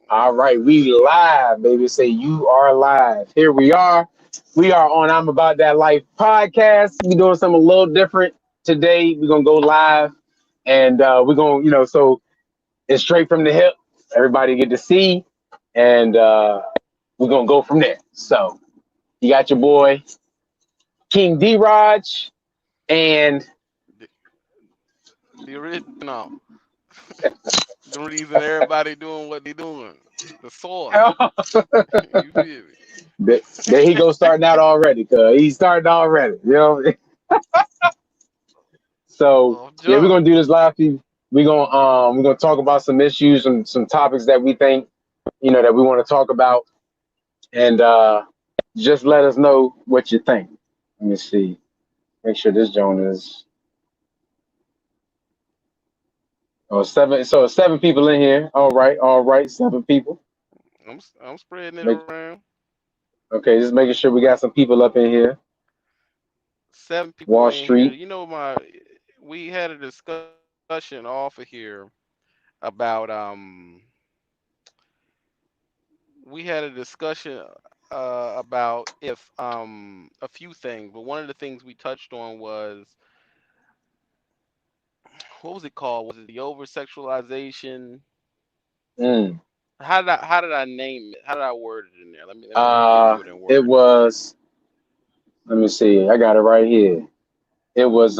All right, we live, baby. Say you are live. Here we are. We are on I'm About That Life podcast. We're doing something a little different today. We're gonna go live, and we're gonna, so it's straight from the hip. Everybody get to see, and we're gonna go from there. So you got your boy King drodge, and The, the original. The reason everybody doing what they doing. The source. You feel me? there he goes starting out already. Cause he's starting already. You know. So Oh, yeah, we're jump. gonna do this live feed. We're gonna talk about some issues and some topics that we think that we want to talk about, and just let us know what you think. Let me see. Make sure this Joan is seven. So seven people in here. All right, seven people. I'm spreading it Make around. Okay, just making sure we got some people up in here. 7 people Wall in here. Street. We had a discussion off of here about we had a discussion about if a few things, but one of the things we touched on was what was it called? Was it the over sexualization? Mm. How did I name it? How did I word it in there? Let me review it in It Word. was. Let me see. I got it right here. It was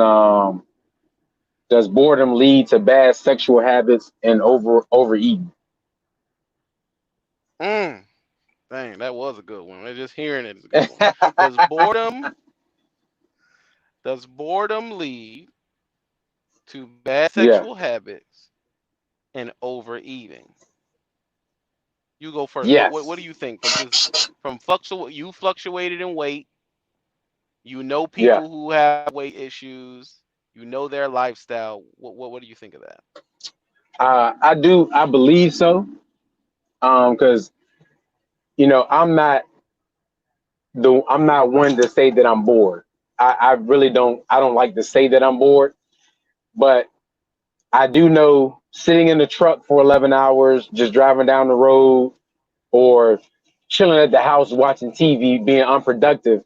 does boredom lead to bad sexual habits and overeating? Mm, dang, that was a good one. Just hearing it is a good one. Does boredom does boredom lead to bad Yeah. sexual habits and overeating? You go first. What do Yes. you think from you fluctuated in weight, you know Yeah. people who have weight issues, you know their lifestyle. What do you think of that? I do. I believe so. Because I'm not one to say that I'm bored. I really don't. I don't like to say that I'm bored, but I do know sitting in the truck for 11 hours, just driving down the road, or chilling at the house watching TV, being unproductive,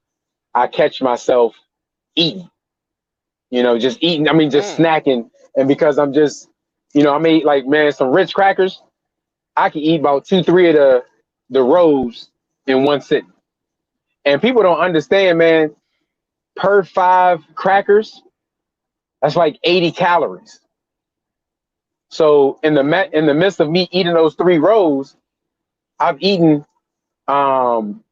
I catch myself eating. Just eating. I mean, just Mm, snacking, and because I'm just, I made like man some Ritz crackers. I can eat about two, three of the rows in one sitting. And people don't understand, man. Per five crackers, that's like 80 calories. So mm-hmm. in the midst of me eating those three rows, I've eaten um,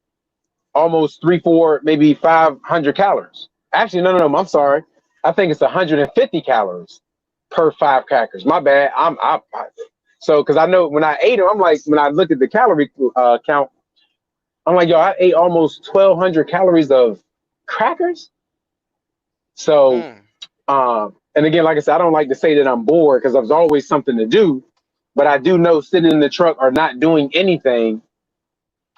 almost three, four, maybe 500 calories. Actually, no. I'm sorry. I think it's 150 calories per five crackers. My bad. So because I know when I ate them, I'm like when I look at the calorie count, I'm like, yo, I ate almost 1,200 calories of crackers. So, Mm. and again, like I said, I don't like to say that I'm bored because there's always something to do. But I do know sitting in the truck or not doing anything,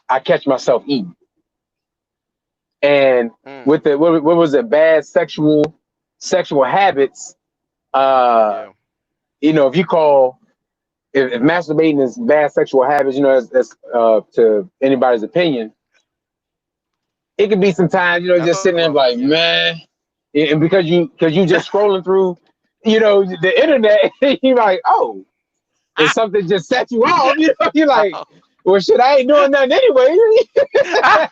I catch myself eating. And Mm. with the what was it, bad sexual habits? Uh, Yeah. if you call if masturbating is bad sexual habits, as to anybody's opinion, it could be sometimes, That's just a sitting there rough one. like, Yeah. man, and because you just scrolling through, the internet, you're like, oh, if something just set you off, you're like, well, shit, I ain't doing nothing anyway.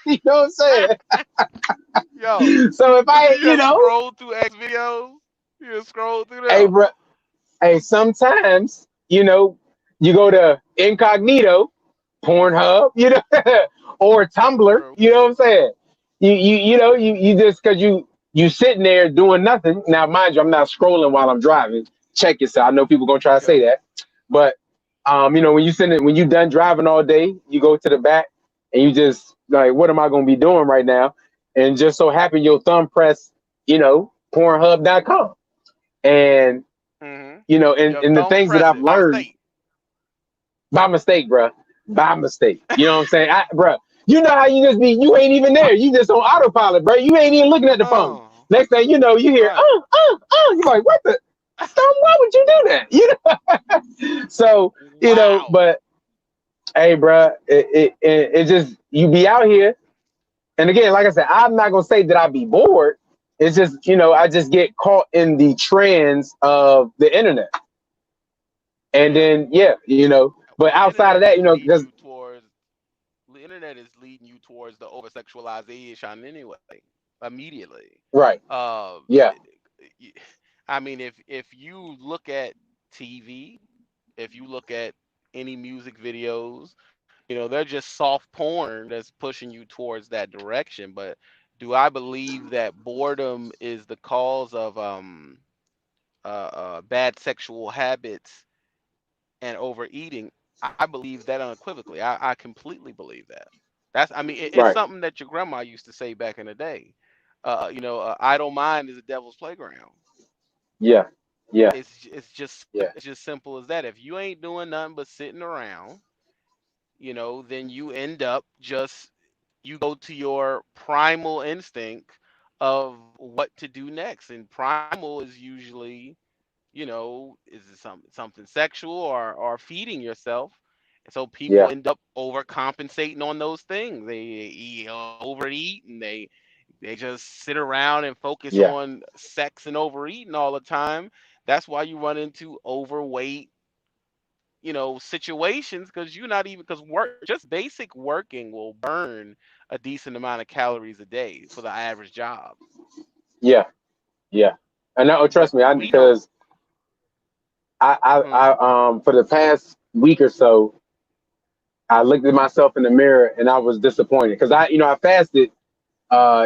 You know what I'm saying? Yo, So if but I, you just scroll through X videos. You just scroll through hey, them. bro, hey, sometimes, you go to incognito, Pornhub, or Tumblr, Bro. you know what I'm saying? You just because you sitting there doing nothing. Now, mind you, I'm not scrolling while I'm driving. Check yourself. I know people gonna try to say Yeah. that, but when when you done driving all day, you go to the back and you just like, what am I gonna be doing right now? And just so happen your thumb press, Pornhub.com, and Mm-hmm. Your and the thumb things that press I've it by learned mistake. by mistake, bro. By mistake. You know what I'm saying? Bro, you know how you ain't even there. You just on autopilot, bro. You ain't even looking at the phone. Oh, Next thing you know, you hear, right. You're like, what the? Thumb, why would you do that? So, Wow. but Hey, bro, it just you be out here, and again, like I said, I'm not gonna say that I be bored. It's just I just get caught in the trends of the internet, and Yeah. then yeah, Well, But outside of that, because the internet is leading you towards the over sexualization anyway, immediately. right, Uh, yeah, y- I mean, if you look at TV, if you look at any music videos, they're just soft porn that's pushing you towards that direction. But do I believe that boredom is the cause of bad sexual habits and overeating? I believe that unequivocally. I completely believe that. I mean, it's right, something that your grandma used to say back in the day. Idle mind is a devil's playground. yeah, yeah, yeah, It's just simple as that. If you ain't doing nothing but sitting around, then you end up just you go to your primal instinct of what to do next. And primal is usually, is it something sexual or feeding yourself. And so people yeah, end up overcompensating on those things. They overeat and they just sit around and focus yeah, on sex and overeating all the time. That's why you run into overweight, situations because you're not even because work just basic working will burn a decent amount of calories a day for the average job. yeah, yeah. And no, But trust me, I we don't. because Hmm. for the past week or so, I looked at myself in the mirror and I was disappointed because I fasted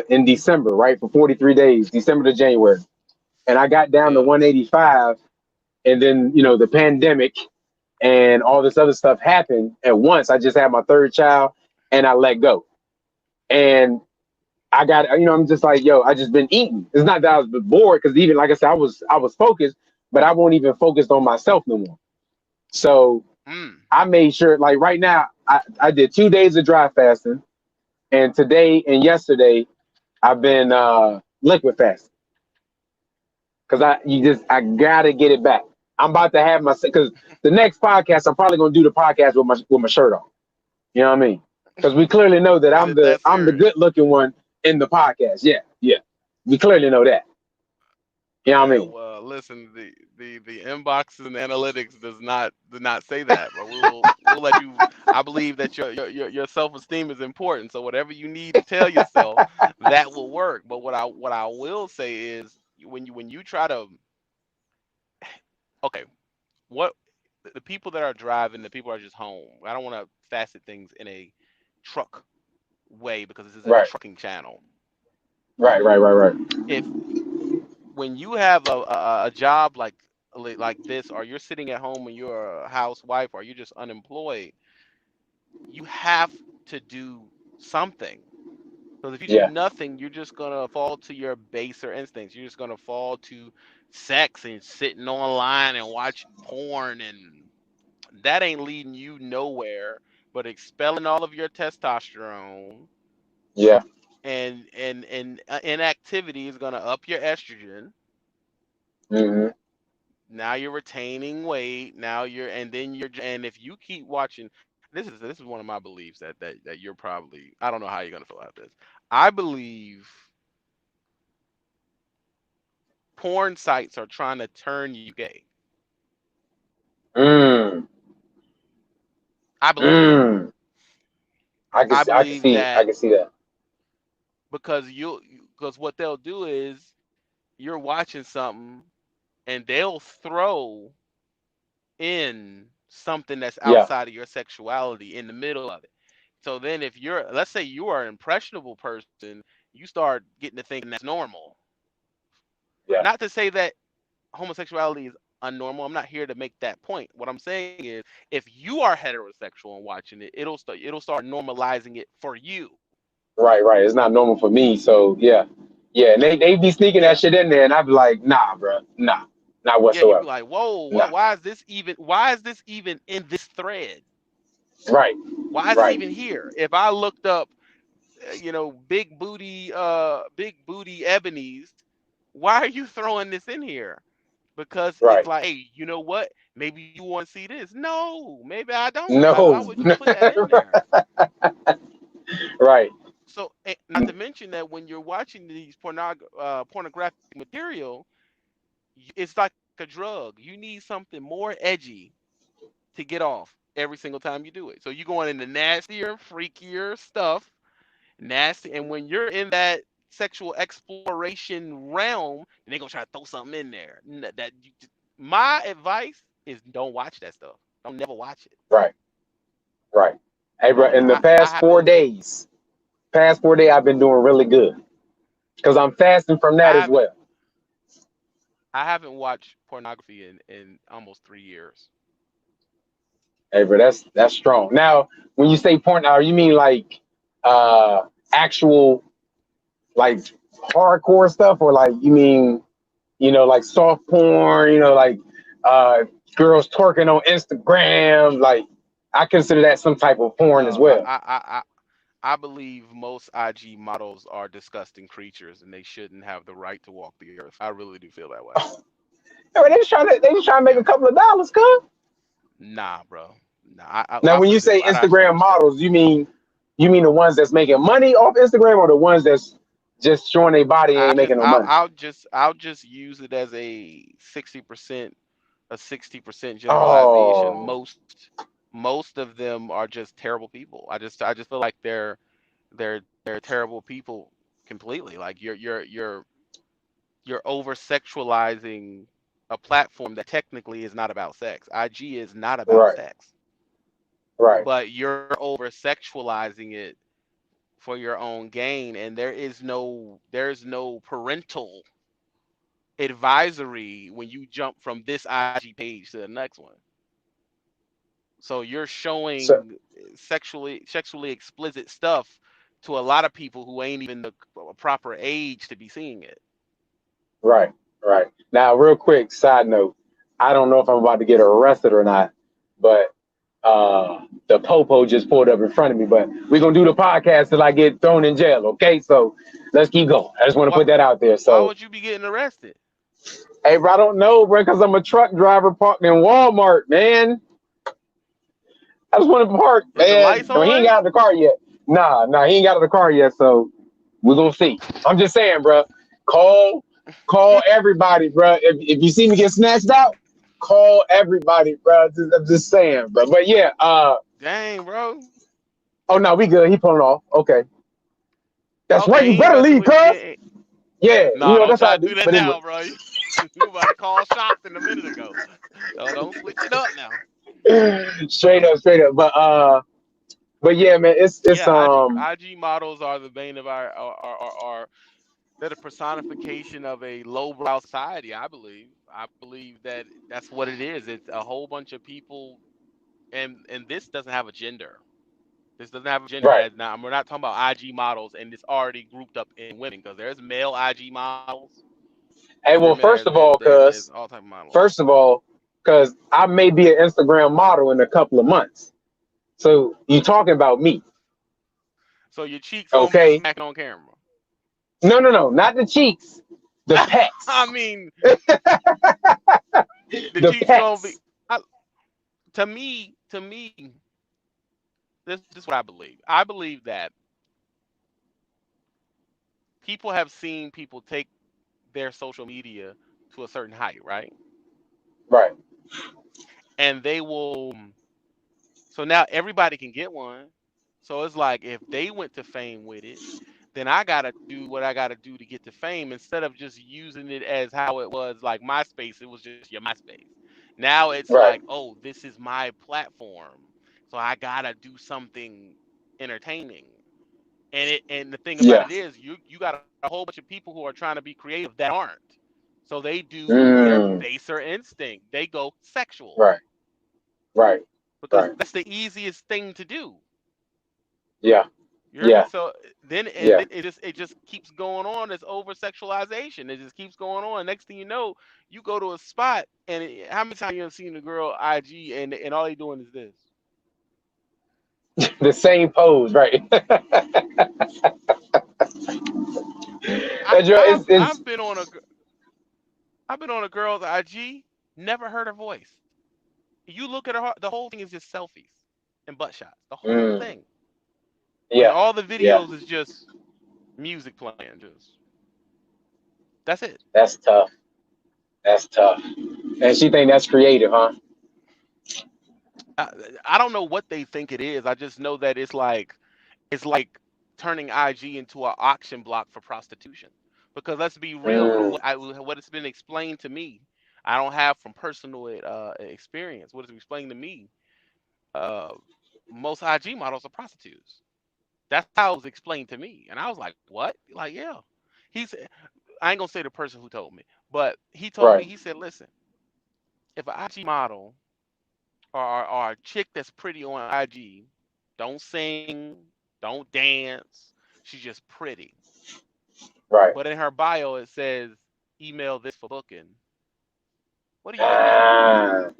in December, right, for 43 days, December to January, and I got down to Yeah. 185, and then the pandemic and all this other stuff happened at once. I just had my third child, and I let go, and I got I'm just like yo, I just been eating. It's not that I was bored because even like I said, I was focused, but I won't even focused on myself no more. So Mm. I made sure like right now I did 2 days of dry fasting, and today and yesterday I've been liquid fasting because I gotta get it back. I'm about to have my because the next podcast I'm probably gonna do the podcast with my shirt on. You know what I mean? Because we clearly know that Is I'm it the that I'm the serious? good looking one in the podcast. Yeah, yeah. We clearly know that. You know what I Yeah, mean? well, listen, the inboxes and the analytics does not say that, but we'll let you. I believe that your self esteem is important, so whatever you need to tell yourself, that will work. But what I will say is when you try to, okay, what the people that are driving, the people are just home. I don't want to facet things in a truck way because this isn't a Right, trucking channel. right, right, right, right. If when you have a job like this, or you're sitting at home and you're a housewife, or you're just unemployed, you have to do something. Because if you do Yeah, nothing, you're just gonna fall to your baser instincts. You're just gonna fall to sex and sitting online and watching porn, and that ain't leading you nowhere but expelling all of your testosterone, yeah. and inactivity is gonna up your estrogen. Hmm. Now you're retaining weight. Now you're, and then and if you keep watching, this is one of my beliefs that you're probably, I don't know how you're gonna feel about this. I believe porn sites are trying to turn you gay. Mm, I believe it. mm. I can I see it. I believe can see that that. because what they'll do is you're watching something and they'll throw in something that's Yeah, outside of your sexuality in the middle of it. So then if let's say you are an impressionable person, you start getting to thinking that's normal. yeah. Not to say that homosexuality is unnormal. I'm not here to make that point. What I'm saying is if you are heterosexual and watching it, it'll start normalizing it for you. Right, right. It's not normal for me. So yeah, yeah. And they be sneaking that Yeah. shit in there, and I be like, nah, bro, nah, not Yeah, you'd be whatsoever. like, "Whoa, Nah. what why is this even in this thread? Right, Why is this right, even here?" If I looked up big booty ebonies, why are you throwing this in here? Because it's right. like, hey, you know what? Maybe you want to see this. No, maybe I don't. Why No. would you put that in there? Right. So, not to mention that when you're watching these pornographic material, it's like a drug. You need something more edgy to get off every single time you do it. So you're going into nastier, freakier stuff, nasty. And when you're in that sexual exploration realm, then they're gonna try to throw something in there. My advice is don't watch that stuff. Don't never watch it. Right. Right. Hey, bro. In the I past haven't 4 days, I've been doing really good because I'm fasting from I that as haven't well. I haven't watched pornography in almost 3 years. Hey, bro, that's strong. Now, when you say porn, now you mean like uh actual like hardcore stuff, or like you mean like soft porn, like uh girls twerking on Instagram? Like I consider that some type of porn as No, well. I believe most IG models are disgusting creatures and they shouldn't have the right to walk the earth. I really do feel that way. I mean, they just trying to make Yeah. a couple of dollars, cuz. Nah, bro. Nah, Now, I'll when put you it this say way. I don't Instagram understand. models, you mean the ones that's making money off Instagram, or the ones that's just showing their body and I ain't just making no money? I'll just use it as a 60% generalization. Oh, Most of them are just terrible people. I just feel like they're terrible people completely. Like you're over sexualizing a platform that technically is not about sex. IG is not about right, sex, right. but you're over sexualizing it for your own gain, and there's no parental advisory when you jump from this IG page to the next one. So you're So, showing sexually explicit stuff to a lot of people who ain't even the proper age to be seeing it. right, right. Now, real quick, side note. I don't know if I'm about to get arrested or not, but the popo just pulled up in front of me. But we're gonna do the podcast till I get thrown in jail. Okay, so let's keep going. I just want to Why put that out there. why So, would you be getting arrested? hey, bro, I don't know, bro, because I'm a truck driver parked in Walmart, man. I just want to park, Is the man. lights I mean, he ain't got on? out of the car yet. Nah, he ain't got out of the car yet. So we're gonna see. I'm just saying, bro. Call, call everybody, bro. If you see me get snatched out, call everybody, bro. I'm just saying, bro. But yeah, Dang, bro. oh no, we good. He pulling off. Okay, that's right. Okay, You he ain't better messing leave, with you. cuz. Yeah, No, don't that's how I try to do. do that But anyway, now, bro. You about to call shots in a minute ago. Don't switch it up now. straight up. But yeah, man, it's Yeah, IG models are the bane of our they're the personification of a lowbrow society. I believe. I believe that that's what it is. It's a whole bunch of people, and this doesn't have a gender. This doesn't have a gender. right. As now, we're not talking about IG models, and it's already grouped up in women because there's male IG models, Hey, well, women. first of There's all, there's cuz, all type of models. first of all, because I may be an Instagram model in a couple of months. So you talking about me, So your cheeks gonna be okay? smacking on camera. No, not the cheeks, the I pecs, mean, the the cheeks gonna be. pecs. I, to me, this is what I believe. I believe that people have seen people take their social media to a certain height, right? Right, And they will. So now everybody can get one. So it's like if they went to fame with it, then I gotta do what I gotta do to get to fame instead of just using it as how it was like MySpace. It was just your MySpace. Now it's right. like, oh, this is my platform, so I gotta do something entertaining. And the thing about Yeah. it is, you got a whole bunch of people who are trying to be creative that aren't. So they do their Mm, baser instinct. They go sexual right, right, because right. that's the easiest thing to do. Yeah, You hear me? yeah, So then and yeah. then it just keeps going on. It's over sexualization. It just keeps going on. Next thing you know, you go to a spot and how many times you have seen a girl IG and all they doing is this? The same pose, right? I, It's, I've it's I've been on a girl's IG, never heard her voice. You look at her, the whole thing is just selfies and butt shots. The whole Mm, thing. And yeah, all the yeah. videos is just music playing. Just that's it. That's tough. That's tough. And she think that's creative, huh? I, I don't know what they think it is. I just know that it's like turning IG into an auction block for prostitution. Because let's be real, from Mm, what it's been explained to me, I don't have from personal experience. What it's explained to me, uh, most IG models are prostitutes. That's how it was explained to me, and I was like, "What?" Like, yeah. He's I ain't gonna say the person who told me, but he told me. right. He said, "Listen, if an IG model or a chick that's pretty on IG don't sing, don't dance, she's just pretty. Right. But in her bio it says email this for booking. What are you booking her for? Ah,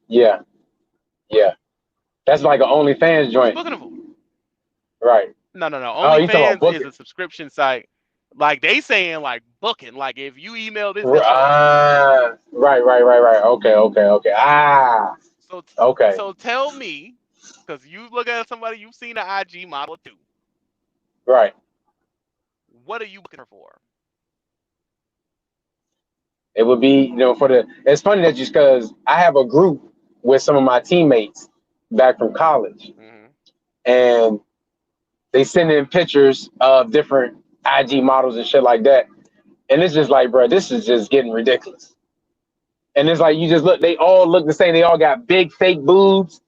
yeah, yeah. That's like an OnlyFans What you joint. booking her for? Right. No, no, no. Oh, you talking about OnlyFans is booking? a subscription site. Like they saying like booking. Like if you email this, that's your money. Right, right, right, right. Okay, okay, okay. Ah, So okay. so tell me, because you look at somebody you've seen an IG model too. Right. What are you booking her for? It would be, for the. It's funny that just because I have a group with some of my teammates back from college, Hmm. and they send in pictures of different IG models and shit like that, and it's just like, bro, this is just getting ridiculous. And it's like you just look, they all look the same. They all got big fake boobs,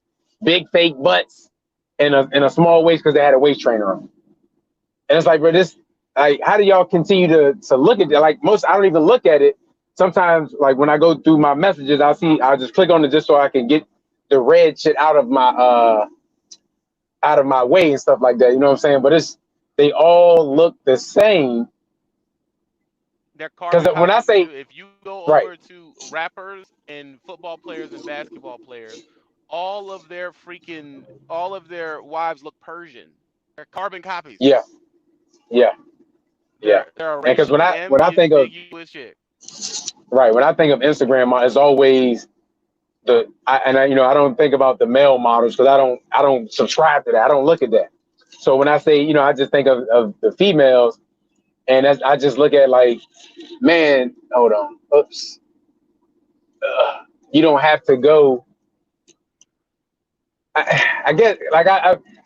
big fake butts, and a small waist because they had a waist trainer on. And it's like, bro, this, like, how do y'all continue to look at it? Like most, I don't even look at it. Sometimes, like when I go through my messages, I'll just click on it just so I can get the red shit out of my way and stuff like that. You know what I'm saying? But they all look the same. They're Because carbon when I copies. say If you go right, over to rappers and football players and basketball players, all of their wives look Persian. They're carbon yeah, copies. yeah, yeah. They're a And because when racially I think of ambiguous chick. right, when I think of Instagram, it's always I don't think about the male models because I don't subscribe to that. I don't look at that. So when I say, I just think of the females, and I just look at like, man, hold on, oops, you don't have to go. I get like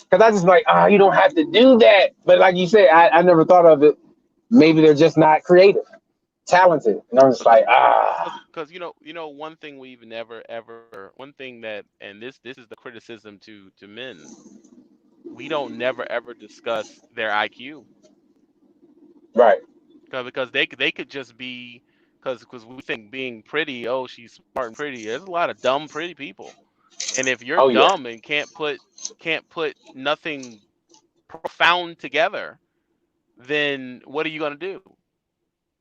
because I just like, you don't have to do that. But like you said, I never thought of it. Maybe they're just not creative, talented, and I'm just Because like, because one thing we've never ever one thing that, and this is the criticism to men, we don't never ever discuss their IQ. right, Because they could just be, because we think being pretty, oh, she's smart and pretty. There's a lot of dumb pretty people. And if you're oh yeah, dumb and can't put nothing profound together, then what are you gonna do?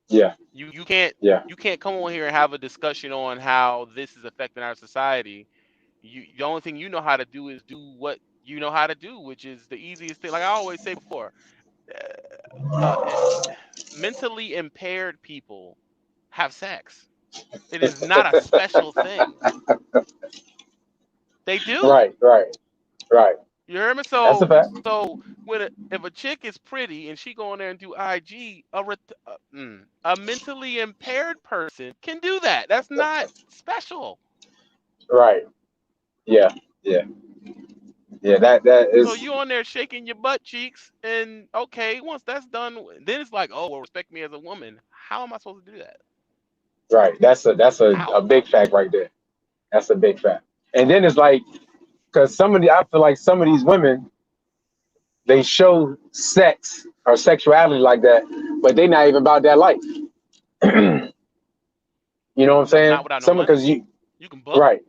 yeah, You can't yeah, you can't come on here and have a discussion on how this is affecting our society. The only thing you know how to do is do what you know how to do, which is the easiest thing. Like I always say before, mentally impaired people have sex. It is not a special thing. They do. right, right, right. You hear me? That's a So fact. if a chick is pretty and she go in there and do IG, a mentally impaired person can do that. That's not special. Right. Yeah. Yeah. Yeah. That So is you on there shaking your butt cheeks, and okay, once that's done, then it's like, oh, well, respect me as a woman. How am I supposed to do that? right. That's a How? big fact right there. That's a big fact. And then it's like because I feel like some of these women they show sex or sexuality like that, but they not even about that life. You know what I'm saying? Not without no Some money. because you You can book. right.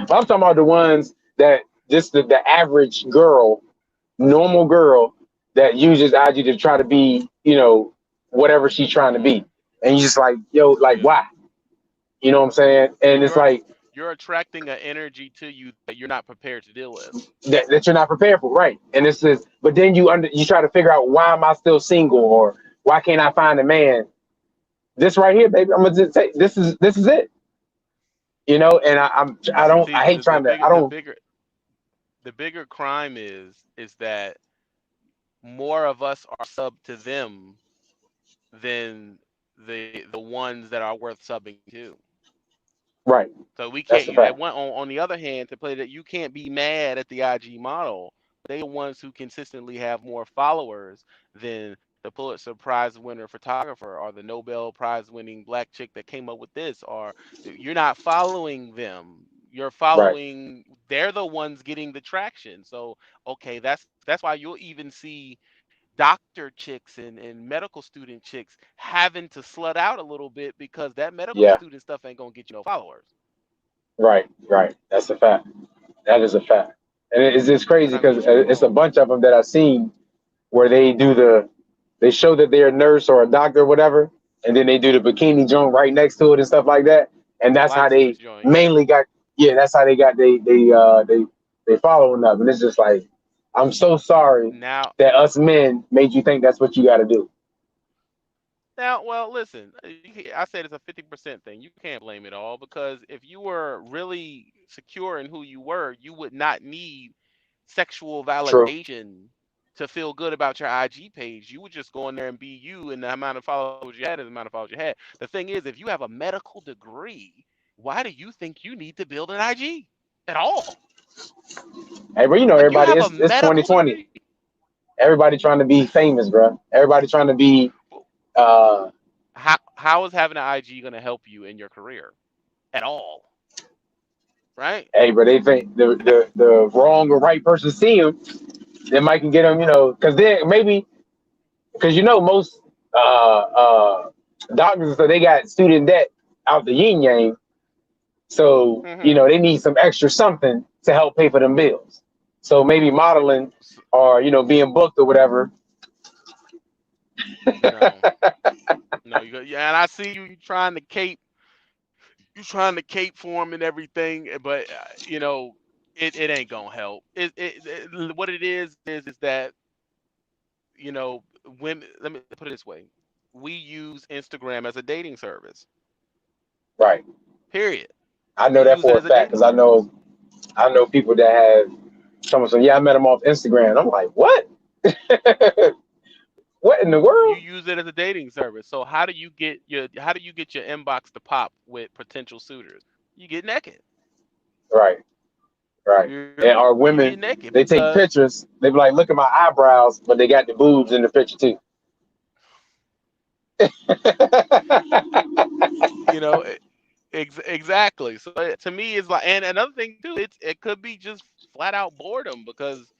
But I'm talking about the ones that just the average girl, normal girl that uses IG to try to be, whatever she's trying to be. And you just like, yo, like Yeah. why? You know what I'm saying? And it's You're like you're attracting an energy to you that you're not prepared to deal with. that you're not prepared for, right? And it's just, but then you try to figure out why am I still single or why can't I find a man? This right here, baby, I'm gonna just say this is it. You know, and I See, hate trying to, I don't, the bigger crime is that more of us are sub to them than the ones that are worth subbing to. right. So we That's can't. the You at fact. one on the other hand, to play that, you can't be mad at the IG model. They are ones who consistently have more followers than the Pulitzer Prize winner photographer or the Nobel Prize winning black chick that came up with this. Or you're not following them. You're Right. following. They're the ones getting the traction. So okay, that's why you'll even see doctor chicks and medical student chicks having to slut out a little bit because that medical Yeah. student stuff ain't gonna get you no followers. Right. Right. That's a fact. That is a fact. And it's just It's crazy not gonna because get you no it's a followers. bunch of them that I've seen where they show that they're a nurse or a doctor or whatever, and then they do the bikini joint right next to it and stuff like that. And The that's how light they switch joint, yeah. mainly got, yeah, that's how they got they following up. And it's just like, I'm so sorry Now, that us men made you think that's what you got to do. well, listen. I said it's a 50% thing. You can't blame it all because if you were really secure in who you were, you would not need sexual True. validation to feel good about your IG page. You would just go in there and be you, and the amount of followers you had is the amount of followers you had. The thing is, if you have a medical degree, why do you think you need to build an IG at all? Hey, bro, you know Like you everybody. have a It's medical 2020. degree. Everybody trying to be famous, bro. Everybody trying to be. uh How is having an IG going to help you in your career at all? Right? Hey, bro, they think the wrong or right person see him, then might can get them. You know, because then maybe because you know most doctors, so they got student debt out the yin yang. So you Hmm. know they need some extra something to help pay for them bills. So maybe modeling or being booked or whatever. No, no, yeah, and I see you trying to cape, you trying to cape for him and everything, but it ain't gonna help. What it is that women. Let me put it this way: we use Instagram as a dating service. Right. Period. I know We that use it for a as a fact dating because service. I know people that have someone say, yeah, I met him off Instagram. I'm like, what? What in the You world? use it as a dating service. So how do you get your inbox to pop with potential suitors? You get naked. Right. Right. You hear And me? our You get women, naked they take because pictures. They be like, look at my eyebrows, but they got the boobs in the picture too. you know exactly. So to me, it's like, and another thing too, it could be just flat out boredom because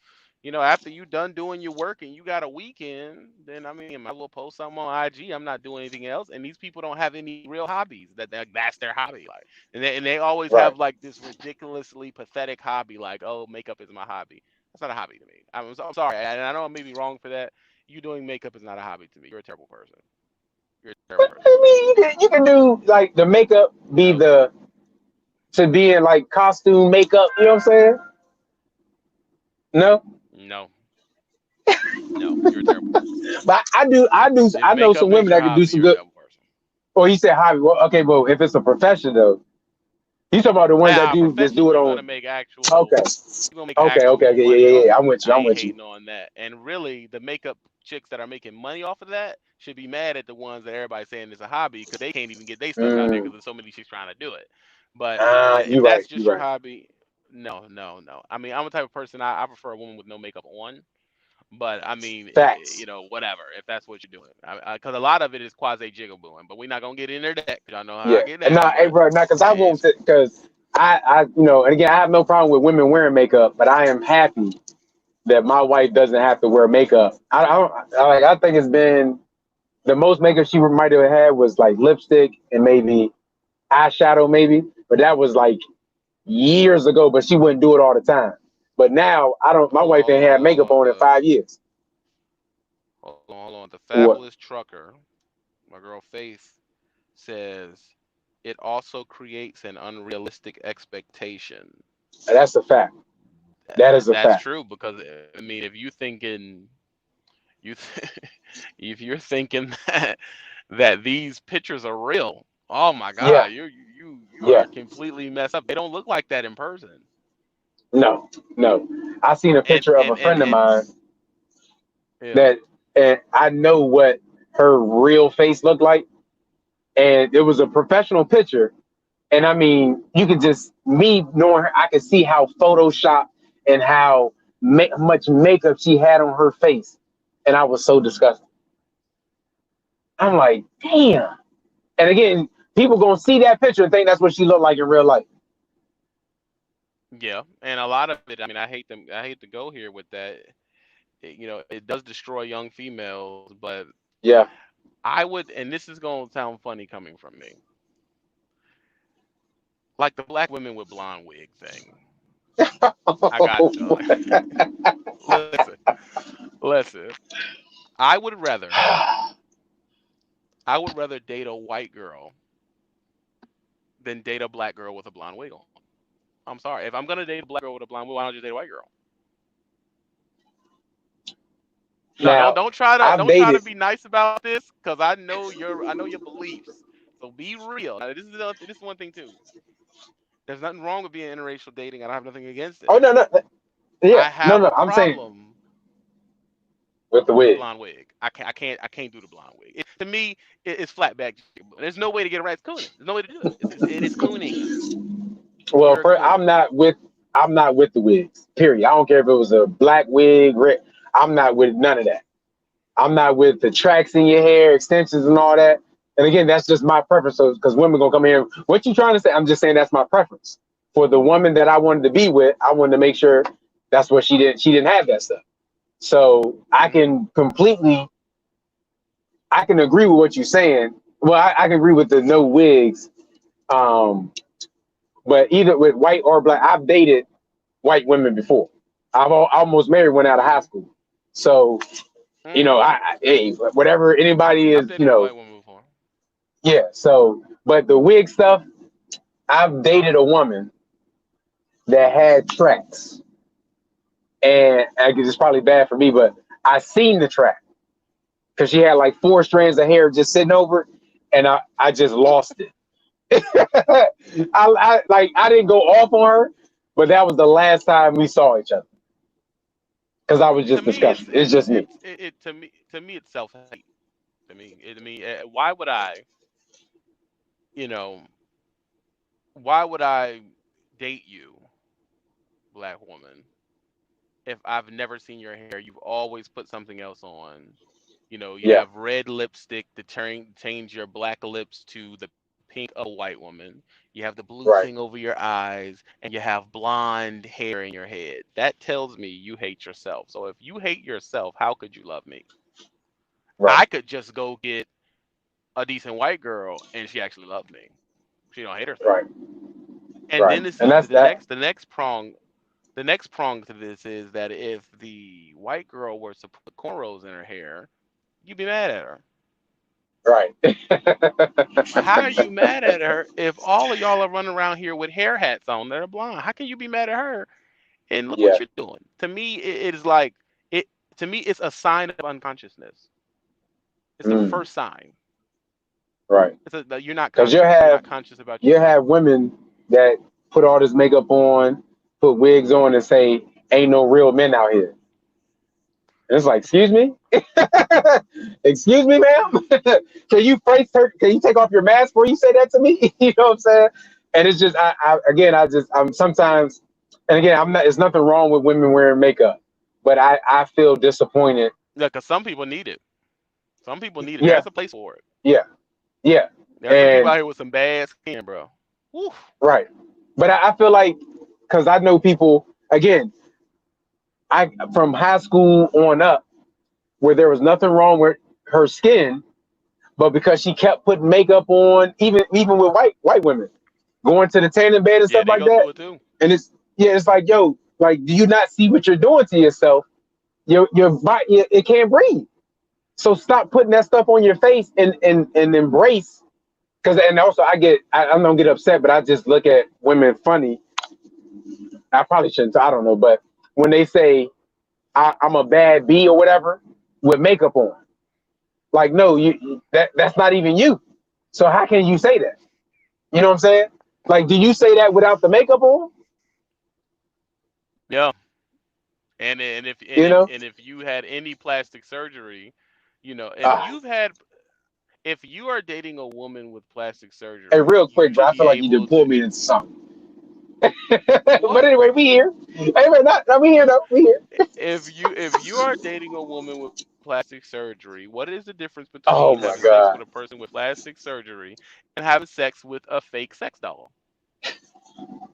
after you done doing your work and you got a weekend, then I mean, might as well post something on IG. I'm not doing anything else, and these people don't have any real hobbies that's their hobby, like, and they always Right. have like this ridiculously pathetic hobby, like, oh, makeup is my hobby. That's not a hobby to me. I'm sorry, and I know I may be wrong for that. You doing makeup is not a hobby to me. You're a terrible person. You're a terrible But person. I mean, you can do like the makeup be No, the to be in like costume makeup. You know what I'm saying? No, no, no. You're a terrible person. but I do. If I know makeup some makes women your that can do hobby, some you're a good. terrible person. Well, he said hobby. Well, okay, well, if it's a profession though, he's talking about the ones that Now, do just profession, do it you're gonna on. make Okay, okay, actual okay, yeah, money yeah, off yeah. of I'm it. with you. I I'm ain't with you. hating on that. And really, the makeup chicks that are making money off of that should be mad at the ones that everybody's saying is a hobby because they can't even get their stuff out there Mm, because there's so many chicks trying to do it. But if you're right. that's You're just your right. hobby, no, no, no. I mean, I'm the type of person, I prefer a woman with no makeup on. But I mean, Facts. whatever, if that's what you're doing, because a lot of it is quasi jigabooing. But we're not gonna get into that because y'all know how I Yeah. get And nah, down. hey, But bro, nah, because I won't, it's because and again, I have no problem with women wearing makeup, but I am happy that my wife doesn't have to wear makeup. I think it's been the most makeup she might have had was like lipstick and maybe eyeshadow, maybe, but that was like years ago. But she wouldn't do it all the time. But now I don't. My hold on, wife hold ain't on, had hold makeup on. on in 5 years. The What? fabulous trucker, my girl Faith, says it also creates an unrealistic expectation. That's a fact. That is a That's fact. true because I mean, if you thinking you, if you're thinking that these pictures are real, oh my Yeah. God, you Yeah. are completely messed up. They don't look like that in person. No, no. I seen a And picture of and a and friend of mine it's yeah. that, and I know what her real face looked like, and it was a professional picture. And I mean, you could just me knowing her, I could see how Photoshop and how much makeup she had on her face, and I was so disgusted. I'm like, damn. And again, people gonna see that picture and think that's what she looked like in real life. Yeah, and a lot of it. I mean, I hate to go here with that. It does destroy young females, but Yeah. I would, and this is gonna sound funny coming from me, like the black women with blonde wig thing. I got y'all. Listen, listen. I would rather, I would rather date a white girl than date a black girl with a blonde wig on. I'm sorry. If I'm gonna date a black girl with a blonde wig, why don't you date a white girl? No, don't Now, don't try to I've don't try to dated. be nice about this, because I know your beliefs. So be real. Now this is one thing too. There's nothing wrong with being interracial dating. I don't have nothing against it. Oh no, no, yeah, I no, have no. a I'm saying problem with the with the wig. blonde wig. I can't do the blonde wig. To me, it's flat back. There's no way to get around. It's cooning. There's no way to do it. It is cooning. Well, You're I'm cooning. not with. I'm not with the wigs. Period. I don't care if it was a black wig, red. I'm not with none of that. I'm not with the tracks in your hair, extensions, and all that. And again, that's just my preference. So, because women gonna come here, what you trying to say? I'm just saying that's my preference for the woman that I wanted to be with. I wanted to make sure that's what she didn't. She didn't have that stuff. So I Hmm. can completely. I can agree with what you're saying. Well, I can agree with the no wigs. Um, but either with white or black, I've dated white women before. Almost married one out of high school. So Hmm. hey, whatever anybody I've is, dated a white woman before. yeah. So, but the wig stuff, I've dated a woman that had tracks, and I guess it's probably bad for me, but I seen the track because she had like four strands of hair just sitting over it, and I just lost it. I didn't go off on her, but that was the last time we saw each other because I was To just me, disgusted. It's just me. to me it's self hate. To me, why would I? You know, why would I date you, black woman, if I've never seen your hair? You've always put something else on. You Yeah, have red lipstick to change your black lips to the pink of a white woman. You have the blue right, thing over your eyes, and you have blonde hair in your head. That tells me you hate yourself. So if you hate yourself, how could you love me? right, I could just go get a decent white girl and she actually loved me. She don't hate herself. right, And right, then this and is that's that. the next prong to this is that if the white girl were to put cornrows in her hair, you'd be mad at her. Right. How are you mad at her if all of y'all are running around here with hair hats on that are blonde? How can you be mad at her? And look Yeah. what you're doing. To me, it is like it. To me, it's a sign of unconsciousness. It's the Mm, first sign. right. That you're not Because you conscious. You're have not conscious about you yourself. have women that put all this makeup on, put wigs on, and say, "Ain't no real men out here." And it's like, excuse me, excuse me, ma'am. Can you face her? Can you take off your mask before you say that to me? You know what I'm saying? And it's just, again, I'm sometimes, and again, I'm not. There's nothing wrong with women wearing makeup, but I feel disappointed. Yeah, because some people need it. Some people need it. Yeah, There's a place for it. yeah, yeah, There's some people and out here with some bad skin, bro. Woo. right. But I feel like because I know people again, I from high school on up where there was nothing wrong with her skin, but because she kept putting makeup on, even with white women, going to the tanning bed and Yeah, stuff they like go that, through it too. and it's like yo, like do you not see what you're doing to yourself? Your body it can't breathe. So stop putting that stuff on your face and embrace. Because and also I don't get upset, but I just look at women funny. I probably shouldn't. I don't know, but when they say I'm a bad bee or whatever with makeup on, like no, that's not even you. So how can you say that? You know what I'm saying? Like, do you say that without the makeup on? Yeah. And if and You if know? and if you had any plastic surgery, Uh, if you are dating a woman with plastic hey, surgery, real you quick, bro. should I be feel like you able did pull to me into something. what? But anyway, we here. Hey, man, not we here though. We here. If you are dating a woman with plastic surgery, what is the difference Oh between my having sex god. with a person with plastic surgery and having sex with a fake sex doll?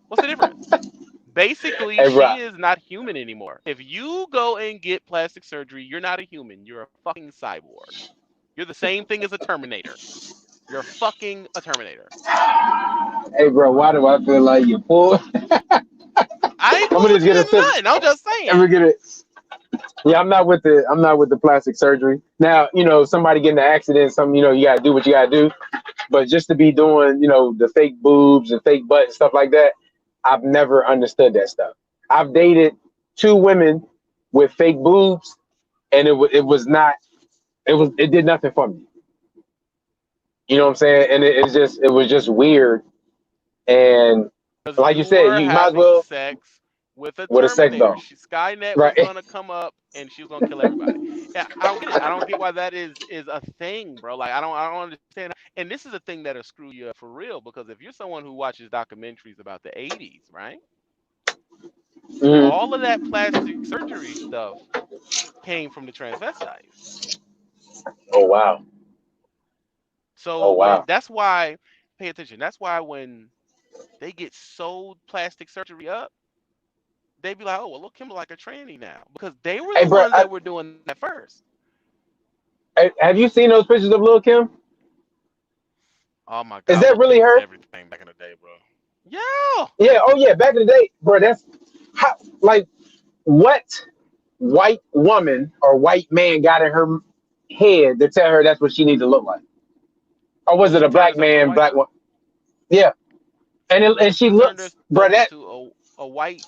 What's the difference? Basically, Hey, bro. she is not human anymore. If you go and get plastic surgery, you're not a human. You're a fucking cyborg. You're the same thing as a Terminator. You're fucking a Terminator. Hey, bro. Why do I feel like you pull? I ain't I'm gonna pulling just get you a in sip. nothing. I'm just And we saying. get it. Yeah, I'm not with the plastic surgery. Now, somebody getting an accident, something, you gotta do what you gotta do. But just to be doing, the fake boobs and fake butt and stuff like that, I've never understood that stuff. I've dated two women with fake boobs, and it was not it did nothing for me. You know what I'm saying? And it was just weird. And Because like you you said, were you might as having well sex with a with a sex Terminator. doll, Skynet right? was gonna come up and she was gonna kill everybody. Yeah, I don't get it. I don't get why that is a thing, bro. Like I don't understand. And this is a thing that'll screw you up for real because if you're someone who watches documentaries about the '80s, right? Hmm. All of that plastic surgery stuff came from the transvestites. Oh wow, So oh when wow. that's why, pay attention. That's why when they get sold plastic surgery up, they be like, oh well, look him like a tranny now because they were Hey, the bro, ones that were doing that first. have you seen those pictures of Lil Kim? Oh my Is God, that Lil really Kim was her? everything back in the day, bro. Yeah, Yeah. Oh yeah. Back in the day, bro. That's how. Like, what white woman or white man got in her head to tell her that's what she needs to look like? Or was because it she a turned black herself into a man, white black girl. one? Yeah. And she She turned looks, bro. herself That into a white,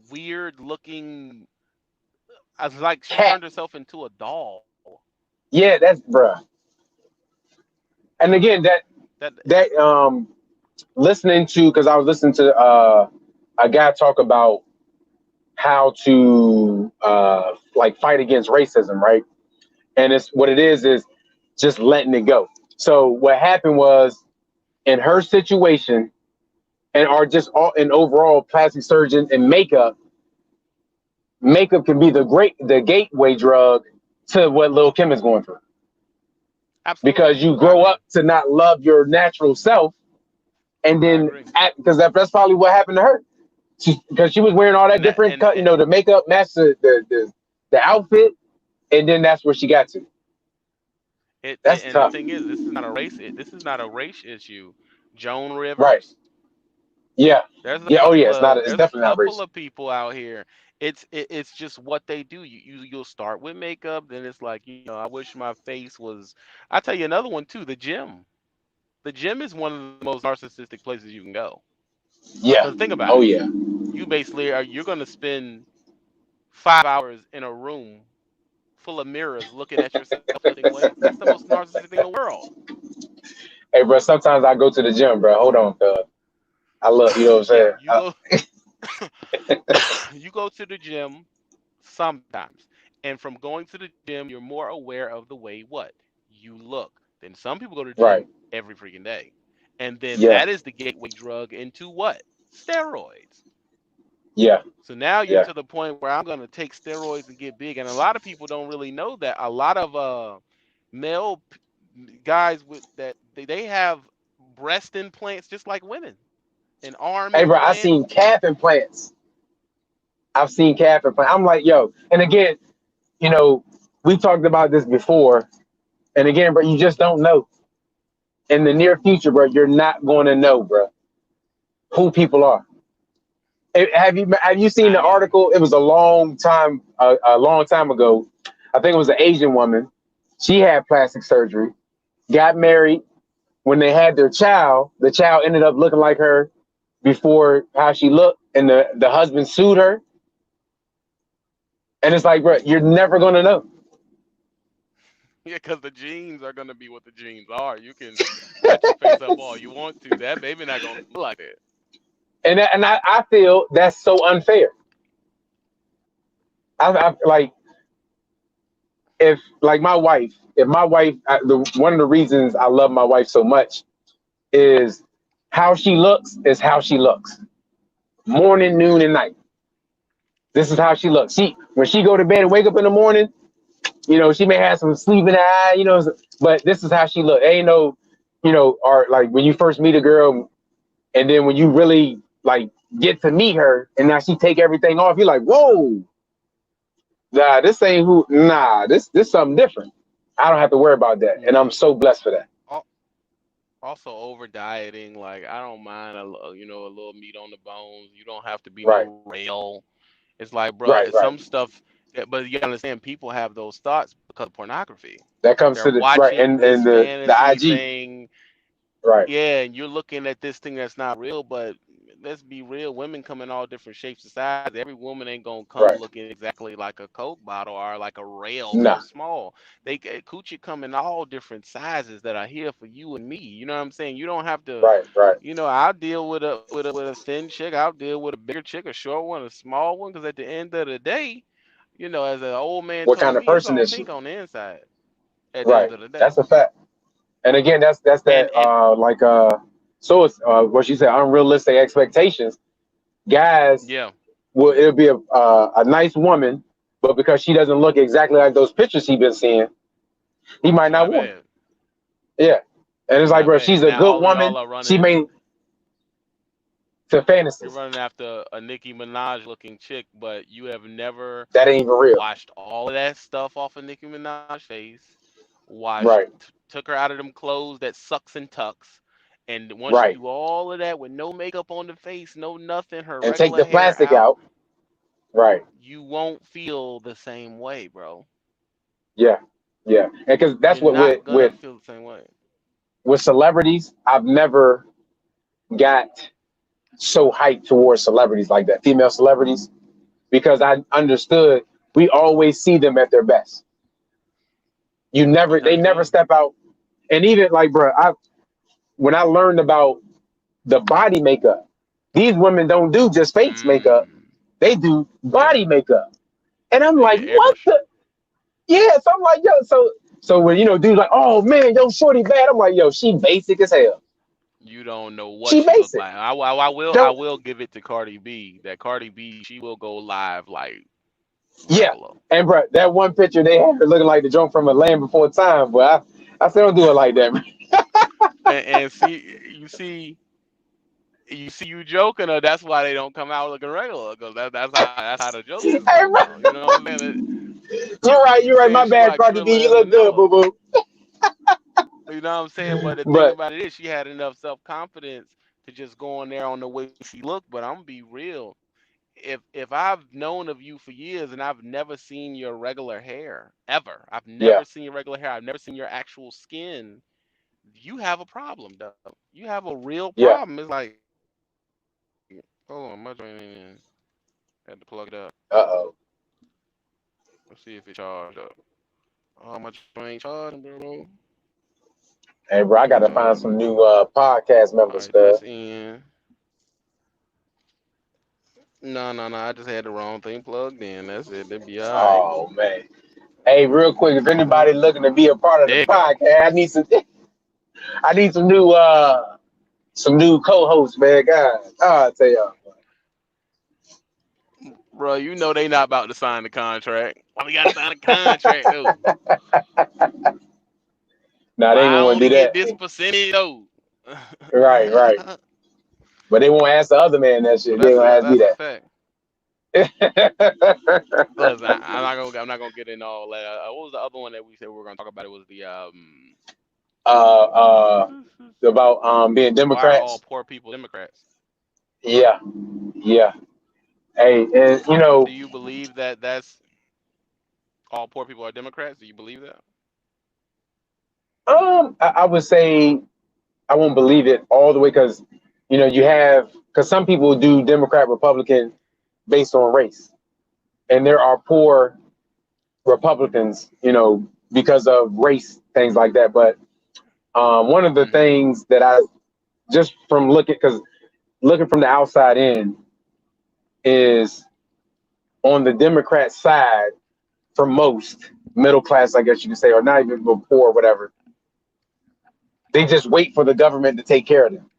weird looking. As like she cat. turned herself into a doll. Yeah. That's bro. And again, That that listening to because I was listening to a guy talk about how to like fight against racism, right? And it's what it is just letting it go. So what happened was in her situation, and are just all an overall plastic surgeon and makeup can be the gateway drug to what Lil Kim is going through because absolutely, you I grow agree. up to not love your natural self, and I then agree. because that's probably what happened to her because she was wearing all that And that different cut, the makeup matched the outfit, and then that's where she got to. That's and the tough, thing is, this is not a race issue. Joan right? Rivers. Yeah, There's a yeah. Oh yeah, couple it's not. of It's there's a definitely not couple race. of people out here. It's just what they do. You'll start with makeup, then it's like, I wish my face was. I tell you another one too, the gym. The gym is one of the most narcissistic places you can go. Yeah. Because think about Oh it. yeah. You basically you're gonna spend 5 hours in a room full of mirrors looking at yourself lifting weights. That's the most narcissistic thing in the world. Hey, bro. Sometimes I go to the gym, bro. Hold on, cuz. I love. You know what I'm Yeah, saying? you go to the gym sometimes. And from going to the gym, you're more aware of the way what you look. Then some people go to the Right. gym every freaking day. And then Yeah. that is the gateway drug into what? Steroids. Yeah. So now you're Yeah. to the point where I'm going to take steroids and get big. And a lot of people don't really know that. A lot of male guys with that they have breast implants just like women and arm Hey, bro. I implants seen and calf implants. I've seen calf implants. I'm like, yo. And again, you know, we talked about this before. And again, bro, you just don't know. In the near future, bro, you're not going to know, bro, who people are. Have you seen I the mean, article? It was a long time ago. I think it was an Asian woman. She had plastic surgery, got married. When they had their child, the child ended up looking like her before how she looked, and the husband sued her. And it's like, bro, you're never gonna know. Yeah, because the genes are gonna be what the genes are. You can cut your face up all you want to. That baby not gonna look like that. And I feel that's so unfair. I like if like my wife, if my wife, one of the reasons I love my wife so much is how she looks is how she looks, morning, noon, and night. This is how she looks. She when she go to bed and wake up in the morning, she may have some sleep in the eye, but this is how she look. Ain't no, or like when you first meet a girl, and then when you really like get to meet her, and now she take everything off, you're like, whoa, nah, this ain't who. Nah, this something different. I don't have to worry about that, and I'm Yeah. so blessed for that. Al- Also, over dieting, like I don't mind a little meat on the bones. You don't have to be Right, no rail. It's like, bro, right, right. some stuff. But you understand, people have those thoughts because of pornography. That comes They're to the right, watching this and the fantasy IG, thing. right, Yeah, and you're looking at this thing that's not real, but let's be real, women come in all different shapes and sizes. Every woman ain't gonna come right. looking exactly like a Coke bottle or like a rail Nah, so small. Coochie come in all different sizes that are here for you and me. You know what I'm saying? You don't have to, right, right. I'll deal with a thin chick, I'll deal with a bigger chick, a short one, a small one, because at the end of the day, as an old man What kind told of me, it's person all is she? pink on the inside at the Right. end of the day. That's a fact. And again, that's that And so it's what you said, unrealistic expectations. Guys yeah, will it'll be a nice woman, but because she doesn't look exactly like those pictures he been seeing, he might she not not want her. bad. Yeah. And it's She like, not bro, bad. she's a Now good all woman. y'all are She running. may to You're fantasies. running after a Nicki Minaj looking chick, but you have never That ain't even real. washed all of that stuff off of Nicki Minaj's face. Right. Took her out of them clothes that sucks and tucks. And once you Right. do all of that with no makeup on the face, no nothing, her And take regular the hair plastic out, out. Right. you won't feel the same way, bro. Yeah. Yeah. And because You're that's what not with gonna with feel the same way. with celebrities, I've never got so hyped towards celebrities like that, female celebrities, because I understood we always see them at their best. They never Guaranteed. step out. And even like, bro, when I learned about the body makeup, these women don't do just face makeup; Mm. they do Yeah. body makeup. And I'm They like, get what airbrush. the? Yeah. So I'm like, yo, so when dudes like, oh man, yo, shorty bad. I'm like, yo, she basic as hell. You don't know what She she looked basic. like. I Don't. will give it to Cardi B. That Cardi B, she will go live like Yeah. regular. And bro, that one picture they had her looking like the joke from A Land Before Time, but I still don't do it like that. And see you joking her. That's why they don't come out looking regular because that's how the jokes is Hey, go bro, down. You know what I'm saying? you're right. You You're right. My saying she bad, like Cardi B. Thriller You and look good, Vanilla. boo boo. You know what I'm saying? But the thing But about it is, she had enough self confidence to just go on there on the way she looked. But I'm gonna be real. If I've known of you for years and I've never seen your regular hair ever, I've yeah, never seen your regular hair. I've never seen your actual skin. You have a problem, though. You have a real yeah. problem. It's like, hold on, my joint ain't in. Had to plug it up. Uh-oh. Let's see if it charged up. Oh, my joint ain't charging, bro. Hey, bro, I got to find some new podcast All members, right, that's cuz. in. No, no, no. I just had the wrong thing plugged in. That's it. They'll be all right. Oh man. Hey, real quick, if anybody There looking to be a part of the you go. podcast, I need some new co-hosts, man. God, I tell y'all. Bro, you know they not about to sign the contract. Why we gotta sign a contract though? Nah, they Why ain't I gonna want to only do get that. this percentage though? Right, right. But they won't ask the other man that Well, shit. They gonna ask me that's a that. fact. Listen, I'm not gonna get into all that. What was the other one that we said we were gonna talk about? It was the uh, uh, about being why are all Democrats. poor people Democrats? Yeah, yeah. Hey, and Do you believe that that's all poor people are Democrats? Do you believe that? I would say I won't believe it all the way because you have because some people do Democrat Republican based on race, and there are poor Republicans, because of race, things like that. But one of the Hmm. things that I just from looking from the outside in is on the Democrat side for most middle class, I guess you could say, or not even poor, whatever. They just wait for the government to take care of them.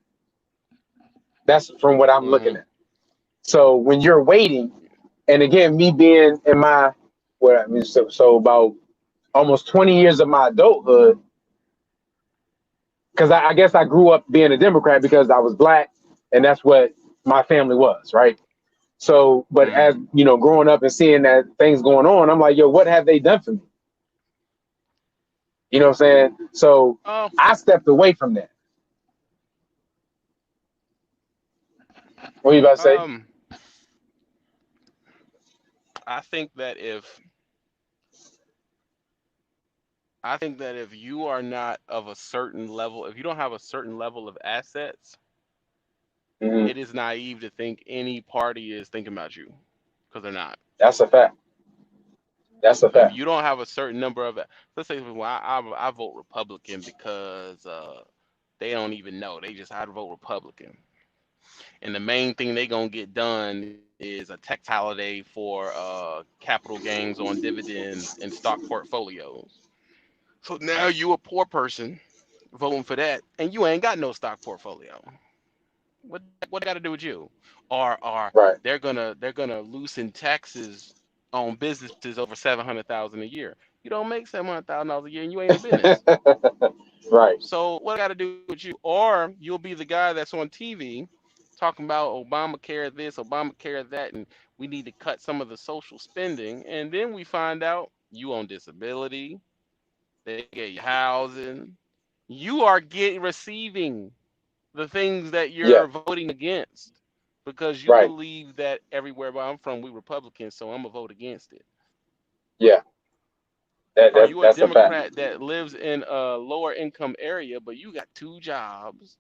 That's from what I'm looking Hmm. at. So when you're waiting, and again, me being in my what I mean, so about almost 20 years of my adulthood, because I guess I grew up being a Democrat because I was black, and that's what my family was, right? So, but as Hmm. you know, growing up and seeing that things going on, I'm like, yo, what have they done for me? You know what I'm saying? So Oh, I stepped away from that. What are you about to say? um, I think that if you are not of a certain level, if you don't have a certain level of assets, Hmm. it is naive to think any party is thinking about you because they're not. That's a fact. That's a If fact. you don't have a certain number of, let's say, well, I vote Republican because they don't even know. They just I vote Republican, and the main thing they gonna get done is a tax holiday for capital gains on dividends and stock portfolios. So now you a poor person voting for that, and you ain't got no stock portfolio. What got to do with you? Or Right. they're gonna loosen taxes on businesses over 700,000 a year. You don't make $700,000 a year, and you ain't in business. Right. So what I got to do with you? Or you'll be the guy that's on TV talking about Obamacare this, Obamacare that, and we need to cut some of the social spending, and then we find out you on disability. They get you housing. You are receiving the things that Yeah. you're voting against because you Right. believe that everywhere where I'm from, we Republicans, so I'm gonna vote against it. Yeah. Are you a That's a fact. Democrat that lives in a lower income area, but you got two jobs?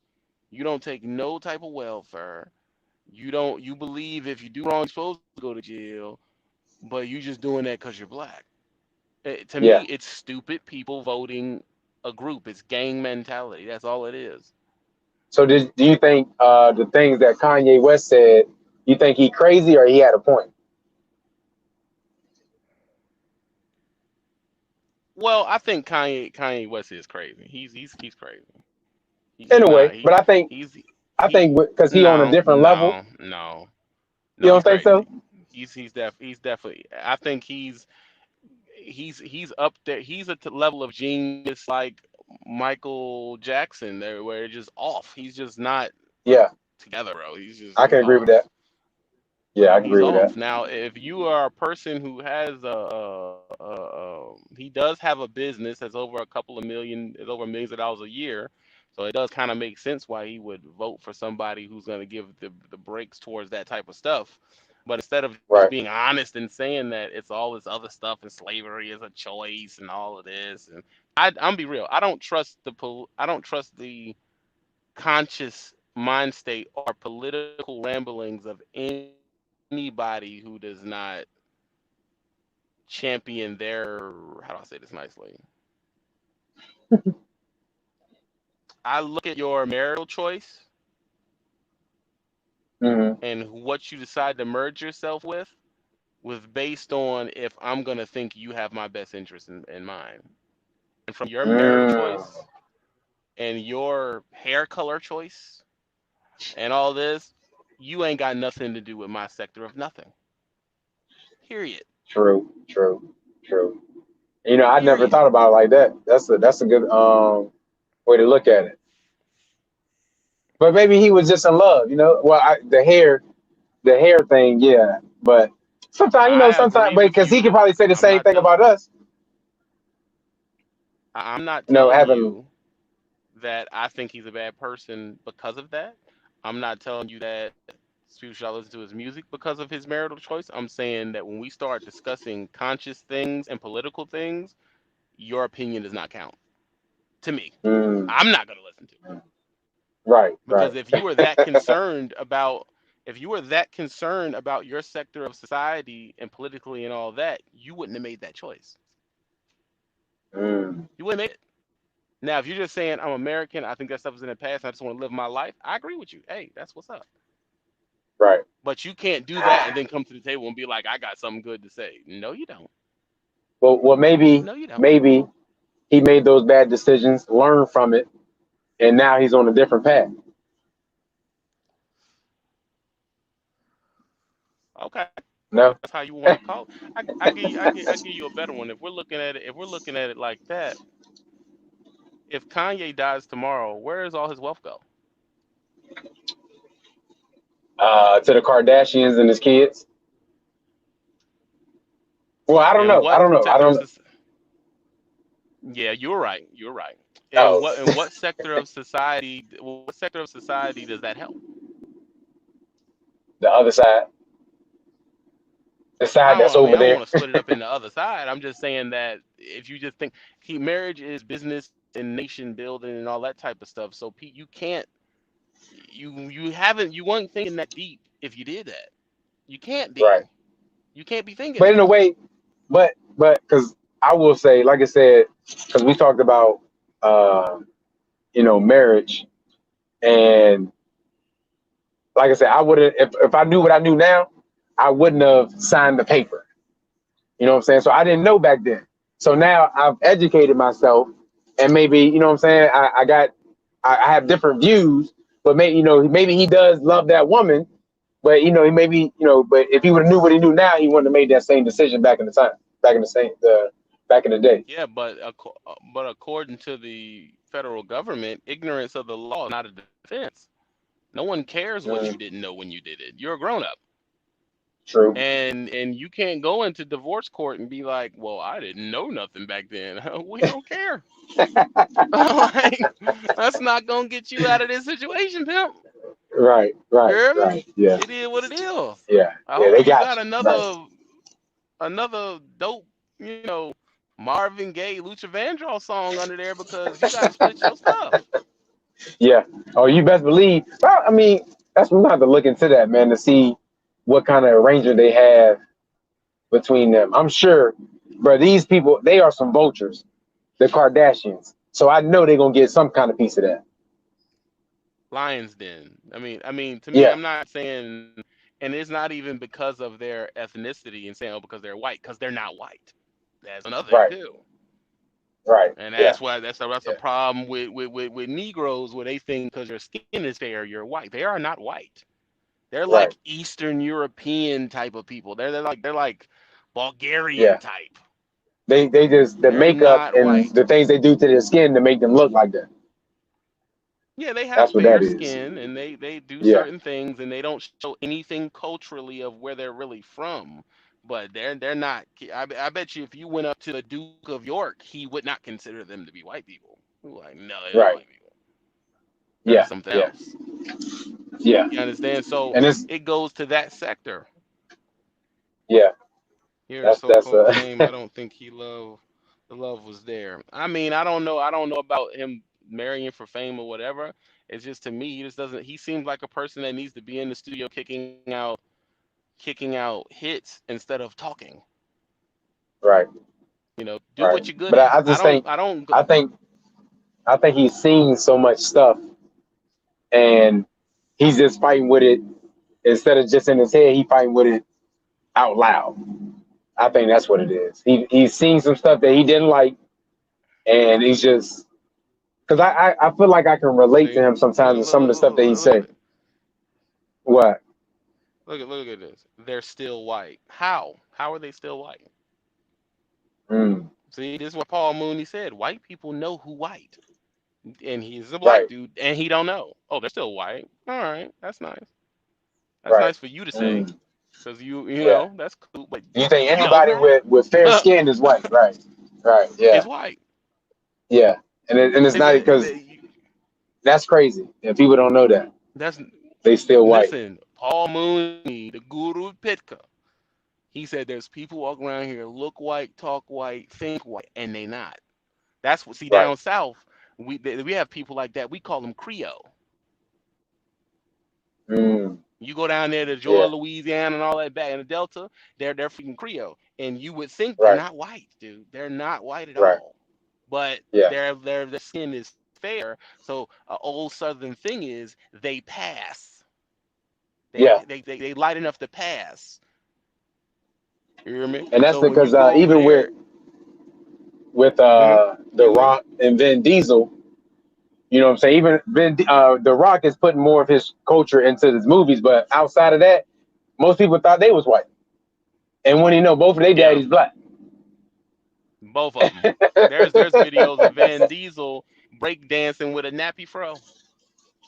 You don't take no type of welfare. You believe if you do wrong, you're supposed to go to jail, but you just doing that because you're black. To me, Yeah. it's stupid people voting a group. It's gang mentality. That's all it is. So do you think the things that Kanye West said, you think he crazy or he had a point? Well, I think Kanye West is crazy. He's crazy. In He's a not. way, but He's I he think because he on a no different level. no no You no. don't He's think so? crazy. He's definitely. I think he's up there. He's at the level of genius like Michael Jackson there, where it's just off. He's just not Yeah, together, bro. He's just I can he's agree with that. off. Yeah, I can He's agree with that. off. Now, if you are a person who has he does have a business that's over a couple of million, is over millions of dollars a year. So it does kind of make sense why he would vote for somebody who's going to give the breaks towards that type of stuff. But instead of just Right. being honest and saying that it's all this other stuff and slavery is a choice and all of this, and I'm be real, I don't trust the conscious mind state or political ramblings of anybody who does not champion how do I say this nicely? I look at your marital choice Hmm. and what you decide to merge yourself with based on if I'm gonna think you have my best interest in mind. And from your marital Mm, choice and your hair color choice and all this, you ain't got nothing to do with my sector of nothing. Period. true. True. True. You know, I never Period. thought about it like that. That's a good way to look at it. But maybe he was just in love. You know, well, the hair thing, yeah. But sometimes, you know, I sometimes, agree with because he could you. probably say the I'm same not thing telling about us. I'm not You know, telling having. you that I think he's a bad person because of that. I'm not telling you that people should listen to his music because of his marital choice. I'm saying that when we start discussing conscious things and political things, your opinion does not count to me. Mm, I'm not going to listen to it right. Right. because if you were that concerned about your sector of society and politically and all that, you wouldn't have made that choice. Mm, You wouldn't make it. Now, if you're just saying I'm American, I think that stuff is in the past. I just want to live my life. I agree with you. Hey, that's what's up. right. But you can't do that and then come to the table and be like, I got something good to say. No, you don't. Well, maybe No, you don't. maybe he made those bad decisions, learned from it, and now he's on a different path. Okay, if No. that's how you want to call it, I give you a better one. If we're looking at it like that, if Kanye dies tomorrow, where does all his wealth go? To the Kardashians and his kids. Well, I don't And know. I what don't know. I sector of don't. society? Yeah, you're right. You're right. And Oh, what sector of society? What sector of society does that help? the other side, the side that's I mean, over I don't there. want to split it up in the other side. I'm just saying that if you just think marriage is business and nation building and all that type of stuff, so Pete, you can't, you haven't, you weren't thinking that deep if you did that. You can't Right. be. You can't be thinking But in a that. way, but because I will say, like I said, because we talked about marriage, and like I said, I wouldn't if I knew what I knew now, I wouldn't have signed the paper. You know what I'm saying? So I didn't know back then. So now I've educated myself, and maybe what I'm saying. I have different views, but maybe he does love that woman, but he maybe but if he would have knew what he knew now, he wouldn't have made that same decision back in the time, back in the day. Yeah, but according to the federal government, ignorance of the law is not a defense. No one cares what you Mm, didn't know when you did it. You're a grown up. true. And you can't go into divorce court and be like, "Well, I didn't know nothing back then." We don't care. Like, that's not gonna get you out of this situation, pimp. Right, You right, hear me? right. Yeah, It is what it is. yeah, I yeah. hope They you got got you. Right. another dope, Marvin Gaye, Luther Vandross song under there because you got to split your stuff. Yeah. Oh, you best believe. Well, I mean, that's we have to look into that, man, to see what kind of arrangement they have between them. I'm sure, bro. These people, they are some vultures, the Kardashians. So I know they're gonna get some kind of piece of that. Lions Den. I mean, to me, Yeah. I'm not saying, and it's not even because of their ethnicity and saying, oh, because they're white, because they're not white. That's another thing Right. too. Right. And Yeah. that's why that's a Yeah. problem with Negroes where they think because your skin is fair, you're white. They are not white. They're Right. like Eastern European type of people. They're like Yeah. Bulgarian type. They just the They're makeup not and white. the things they do to their skin to make them look like that. Yeah, they have That's what fair that is. skin and they do Yeah. certain things and they don't show anything culturally of where they're really from. But they're not. I bet you if you went up to the Duke of York, he would not consider them to be white people. Like, no, they're not Right. white people. They're Yeah. something Yeah. else. Yeah. You understand? So And it's it goes to that sector. yeah. Here, That's so-called fame. I don't think the love was there. I mean, I don't know. I don't know about him marrying for fame or whatever. It's just to me, he just doesn't. He seems like a person that needs to be in the studio kicking out hits instead of talking. right. Do Right. what you're good But at. I I just don't. think I don't. I think I think he's seen so much stuff, and he's just fighting with it instead of just in his head. He fighting with it out loud. I think that's what it is. He's seen some stuff that he didn't like, and he's just because I feel like I can relate to See, him sometimes look, in look, some of the look, stuff look, that he look, look say. at What? look at this. They're still white. How? How are they still white? Mm, See, this is what Paul Mooney said. White people know who white. And he's a black right. dude, and he don't know. Oh, they're still white. All right, that's nice. That's Right. nice for you to say, Mm, because you yeah. know that's cool. But You think we know anybody with fair that skin is white? Right. Right. is Yeah. white. Yeah. And it's Is not it? because that's crazy. And people don't know that That's they still white. listen. Paul Mooney, the Guru Pitka, he said there's people walking around here look white, talk white, think white, and they not. That's what. See, Right. down south, we have people like that. We call them Creole. Mm, You go down there to yeah. Georgia, Louisiana, and all that back in the Delta, they're freaking Creole, and you would think they're Right. not white, dude. They're not white at Right. all. but Yeah. their skin is fair. So an old Southern thing is they pass. Yeah. They light enough to pass. You hear me? And that's So when because you go over even there, with hmm The say again. Rock and Vin Diesel, you know what I'm saying? Even The Rock is putting more of his culture into his movies, but outside of that, most people thought they was white. And when you know both of their Yeah, daddies black. both of them. There's videos of Van Diesel break dancing with a nappy fro.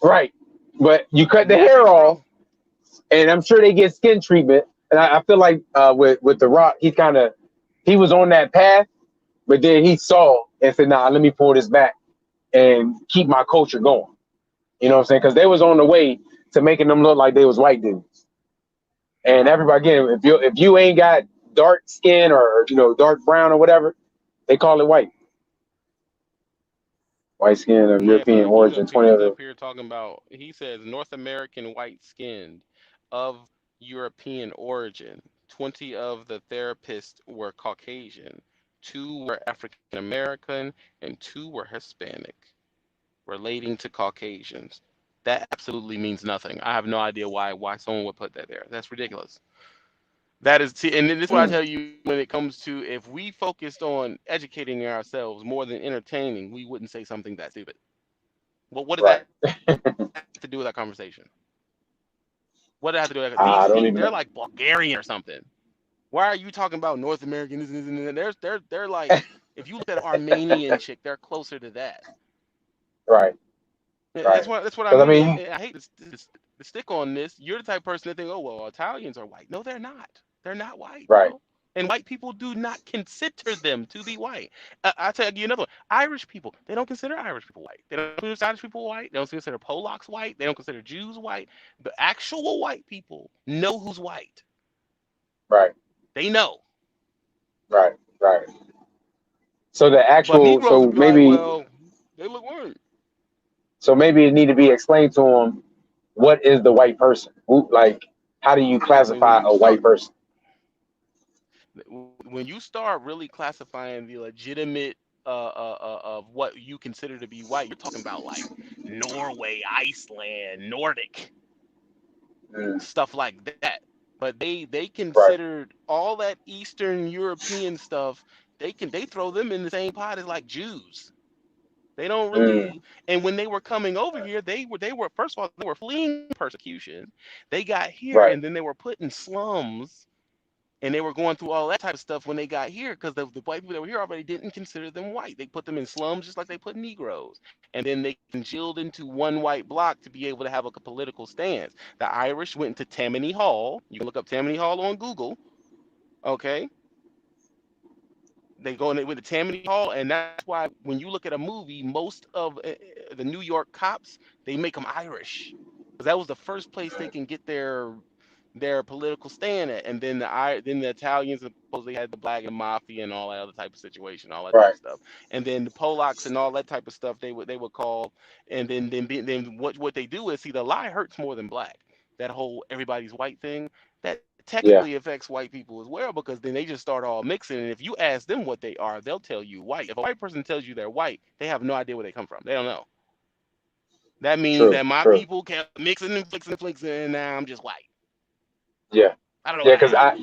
Right. But you cut the hair Nappy off, fro. and I'm sure they get skin treatment. And I feel like with The Rock, he was on that path, but then he saw and said, "Nah, let me pull this back and keep my culture going." You know what I'm saying? Because they was on the way to making them look like they was white dudes. And everybody, again, if you ain't got dark skin or dark brown or whatever, they call it white. White skin of Yeah, European so he's origin. up here. 20 He's other. up here talking about. He says North American white skinned of European origin. 20 of the therapists were Caucasian. Two were African American, and two were Hispanic, relating to Caucasians. That absolutely means nothing. I have no idea why someone would put that there. That's ridiculous. That is, and this is what I Mm, tell you when it comes to if we focused on educating ourselves more than entertaining, we wouldn't say something that stupid. Well, what does that right. have to do with that conversation? What does that have to do with that? I They're don't like even know. Bulgarian or something. Why are you talking about North American? This? They're like, if you looked at an Armenian chick, they're closer to that. Right. Right. That's what I Because I mean. mean, And I hate to stick on this. You're the type of person that think, oh well, Italians are white. No, they're not. They're not white, right. bro. And white people do not consider them to be white. I'll tell you another one. Irish people, they don't consider Irish people white. They don't consider Scottish people white. They don't consider Polacks white. They don't consider Jews white. The actual white people know who's white. Right. They know. Right. Right. So the But actual, Negroes so would be like, maybe, well, they look white. so maybe it need to be explained to them what is the white person? Like, how do you Yeah, when classify you a start white person? when you start really classifying the legitimate of what you consider to be white, you're talking about like Norway, Iceland, Nordic Mm, stuff like that. But they right. considered all that Eastern European stuff. They throw them in the same pot as like Jews. They don't Mm, really. And when they were coming over here, they were first of all they were fleeing persecution. They got here right. and then they were put in slums and they were going through all that type of stuff when they got here because the white people that were here already didn't consider them white. They put them in slums just like they put Negroes, and then they congealed into one white block to be able to have a political stance. The Irish went into Tammany Hall. You can look up Tammany Hall on Google. Okay, they go and they went to Tammany Hall, and that's why when you look at a movie, most of the New York cops they make them Irish because that was the first place they can get their political stand at, and then the Italians supposedly had the black and mafia and all that other type of situation, all that type Right. of stuff, and then the Polacks and all that type of stuff they would call, and then what they do is see the lie hurts more than black. That whole everybody's white thing that technically Yeah. affects white people as well because then they just start all mixing, and if you ask them what they are, they'll tell you white. If a white person tells you they're white, they have no idea where they come from. They don't know. That means True. that my True. people kept mixing and flixing, and now I'm just white. Yeah. I don't know Yeah. what Because happened.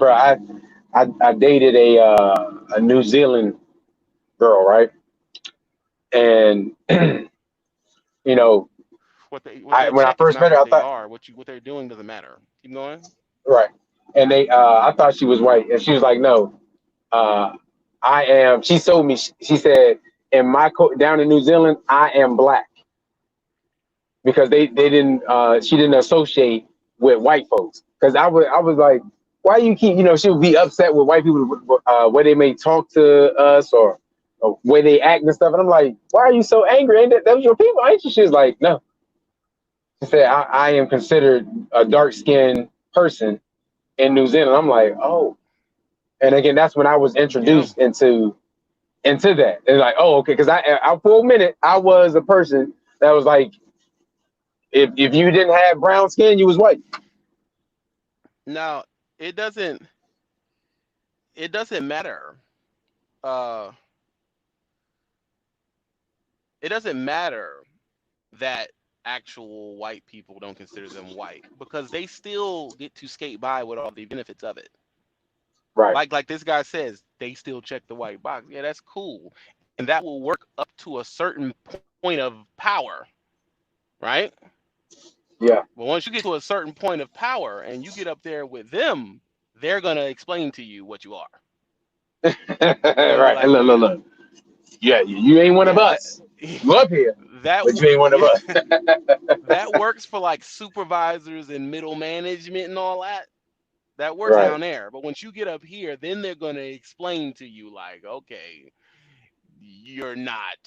I dated a New Zealand girl, right? And you know, What I they when I check is first not met her, what I they thought are. What they're doing doesn't matter. Keep going. right, and I thought she was white, and she was like, no, uh, I am. She told me, she said, in down in New Zealand, I am black because they didn't. She didn't associate with white folks because I was like, why you keep, she would be upset with white people, where they may talk to us or where they act and stuff, and I'm like, why are you so angry? Ain't that was your people, ain't you? She's like, no. She said, I am considered a dark skinned person in New Zealand. I'm like, oh. And again, that's when I was Yeah. introduced into that. And like, oh, okay, because I for a minute I was a person that was like, if you didn't have brown skin, you was white. Now it doesn't it doesn't matter. Uh, it doesn't matter that actual white people don't consider them white because they still get to skate by with all the benefits of it. Right. Like this guy says, they still check the white box. Yeah, that's cool, and that will work up to a certain point of power, right? Yeah. But once you get to a certain point of power and you get up there with them, they're gonna explain to you what you are. They're gonna be Right. like, And oh yeah, look. Yeah, you ain't one of yeah, us. You up here, but you ain't one of yeah, us. that works for like supervisors and middle management and all that. That works Right. down there. But once you get up here, then they're gonna explain to you like, okay, you're not,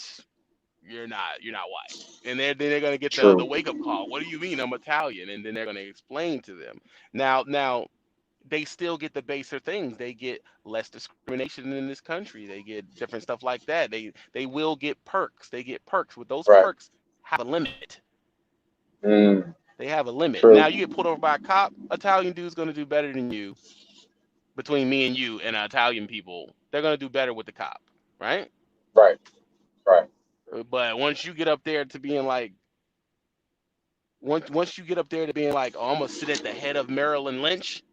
you're not white. And then they're gonna get the True. wake up call. What do you mean I'm Italian? And then they're gonna explain to them. Now they still get the baser things. They get less discrimination in this country. They get different stuff like that. They will get perks. They get perks. With those Right. perks have a limit. Mm, They have a limit. Now true. you get pulled over by a cop, Italian dude's gonna do better than you. Between me and you and Italian people, they're gonna do better with the cop, right? Right. Right. But once you get up there to being like, once you get up there to being like, oh, I'm gonna sit at the head of Maryland Lynch,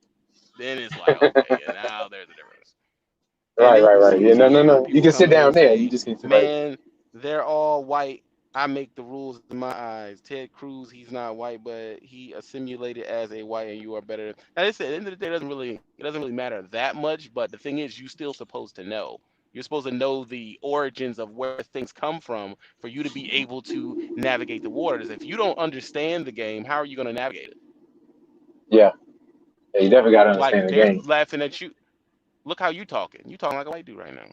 then it's like, okay, and now there's a difference. And Right. then Right. you Right. see Yeah. see No. ignorant You people can sit come in down and there. You say, just can't sit right there. man, they're all white. I make the rules in my eyes. Ted Cruz, he's not white, but he assimilated as a white, and you are better. Now, this at the end of the day, it doesn't really matter that much. But the thing is, you're still supposed to know. You're supposed to know the origins of where things come from for you to be able to navigate the waters. If you don't understand the game, how are you going to navigate it? Yeah. Yeah. You definitely got to Like understand the they're game. laughing at you. Look how you talking. You talking like a white dude right now.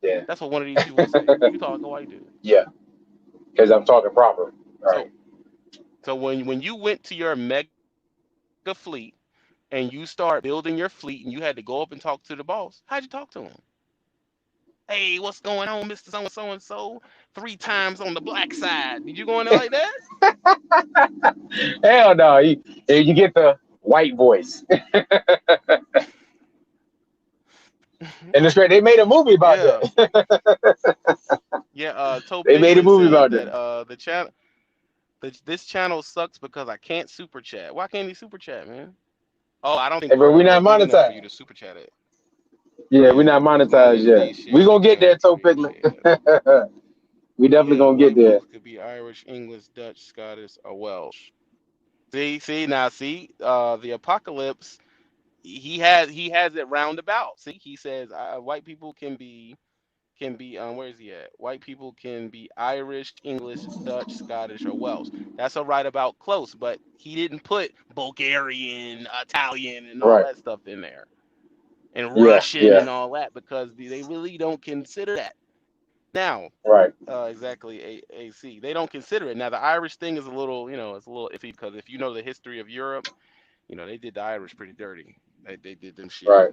Yeah. That's what one of these people would say. You talk like a white dude. Yeah. Because I'm talking proper. Right. So so when you went to your mega fleet and you start building your fleet and you had to go up and talk to the boss, how'd you talk to him? Hey, what's going on, Mr. So and so? 3 times on the black side. Did you go in there like that? Hell no. You get the white voice, and it's great. They made a movie about Yeah. that. Yeah, Toe They made a Penguin movie said about that that. this channel sucks because I can't super chat. Why can't he super chat, man? Oh, I don't think Hey, but we're we're not big enough for you monetized. to super chat it. Yeah, we're Yeah, not monetized yet. We monetization gonna get there, Toe country. Picklet. Yeah. We definitely Yeah, gonna get white there. folks could be Irish, English, Dutch, Scottish, or Welsh. See, the apocalypse. He has it roundabout. See, he says white people can be where is he at? White people can be Irish, English, Dutch, Scottish, or Welsh. That's a right about close, but he didn't put Bulgarian, Italian, and all Right. that stuff in there, and Yeah. Russian Yeah. and all that because they really don't consider that. Now, Right. exactly, AC. They don't consider it. Now, the Irish thing is a little, it's a little iffy because if you know the history of Europe, they did the Irish pretty dirty. They did them shitty. Right.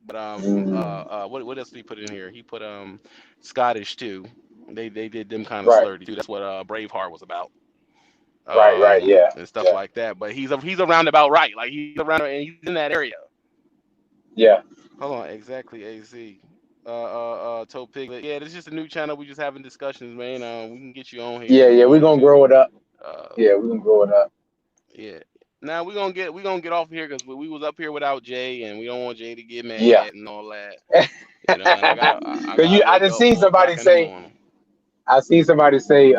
But Mm, what else did he put in here? He put Scottish too. They did them kind of right. slurry too. That's what Braveheart was about. Right. Right. Yeah. And stuff Yeah. like that. But he's around about right. Like he's around and he's in that area. Yeah. Hold on, exactly, AZ. Toe Piglet. Yeah, this is just a new channel. We just having discussions, man. We can get you on here Yeah. if you Yeah. We're wanted gonna to. grow it up. Uh, Yeah. We're gonna grow it up. yeah. Now we gonna get off here because we was up here without Jay, and we don't want Jay to get Yeah. mad and all that. And I Cause gotta I wake just up seen 4 o'clock somebody in the say. morning. I seen somebody say.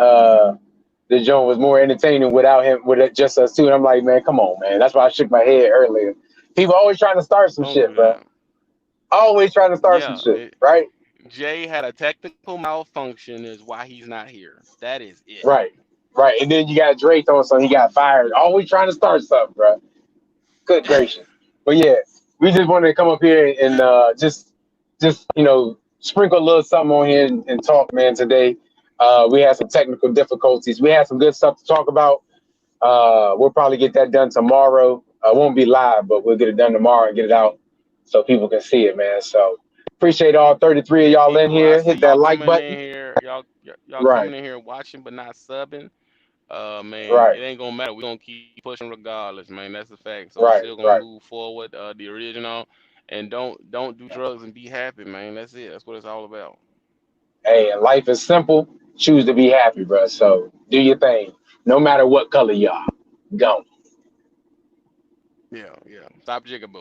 The joint was more entertaining without him, with it, just us two. And I'm like, man, come on, man. That's why I shook my head earlier. People always trying to start some Don't shit, do bro. that. Always trying to start some Yeah, shit, right? Jay had a technical malfunction, is why he's not here. That is it. Right, right. And then you got Drake on something. He got fired. Always trying to start something, bro. Good gracious. But yeah, we just wanted to come up here and just sprinkle a little something on here and talk, man. Today, we had some technical difficulties. We had some good stuff to talk about. We'll probably get that done tomorrow. Won't be live, but we'll get it done tomorrow and get it out so people can see it, man. So appreciate all 33 of Yeah, y'all in people, I here. see Hit that y'all like coming button. in here. Y'all Right, coming in here watching but not subbing. Man, right, it ain't gonna matter. We're gonna keep pushing regardless, man. That's a fact. So we're right, still gonna right. move forward, the original, and don't do drugs and be happy, man. That's it. That's what it's all about. Hey, and life is simple. Choose to be happy, bro. So do your thing, no matter what color you are. Go. Yeah, yeah. Stop jigabooing.